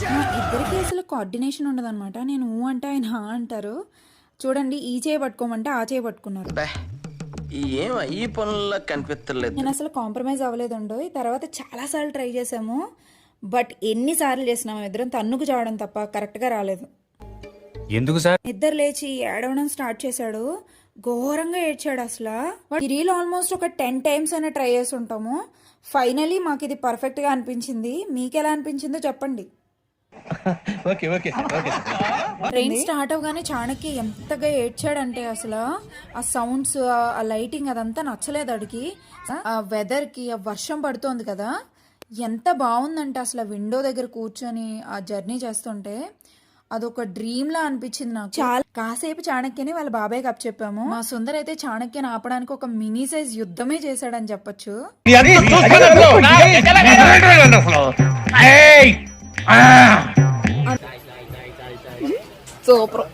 మా ఇద్దరికి అసలు కోఆర్డినేషన్ ఉండదన్నమాట. నేను ఊ అంటే ఆయన హా అంటారు. చూడండి, ఈ చేయి పట్టుకోమంటే ఆ చేయి పట్టుకున్నారు. ఏం ఈ పనుల్లో కనిపించలేదు. నేను అసలు కాంప్రమైజ్ అవ్వలేదండో. తర్వాత చాలాసార్లు ట్రై చేసాము. బట్ ఎన్నిసార్లు చేసినా మేము ఇద్దరం తన్నుకు చావడం తప్ప కరెక్ట్గా రాలేదు. ఎందుకు సార్? ఇద్దరు లేచి ఏడవడం స్టార్ట్ చేశాడు. ఘోరంగా ఏడ్చాడు అసలు. ఈ రీల్ ఆల్మోస్ట్ ఒక 10 times అయినా ట్రై చేసి ఉంటాము. ఫైనలీ మాకు ఇది పర్ఫెక్ట్గా అనిపించింది. మీకు ఎలా అనిపించిందో చెప్పండి. ట్రైన్ స్టార్ట్ అవగానే చాణక్య ఎంతగా ఏడ్చాడంటే అసలు ఆ సౌండ్స్, ఆ లైటింగ్ అదంతా నచ్చలేదు అడిగి. ఆ వెదర్కి, ఆ వర్షం పడుతోంది కదా, ఎంత బాగుందంటే అసలు విండో దగ్గర కూర్చొని ఆ జర్నీ చేస్తుంటే అదొక డ్రీమ్ లా అనిపించింది నాకు. చాలా కాసేపు చాణక్యని వాళ్ళ బాబాయ్ కప్ చెప్పాము. మా సుందర్ అయితే చాణక్యని ఆపడానికి ఒక మినీ సైజ్ యుద్ధమే చేశాడని చెప్పొచ్చు. సూపర్.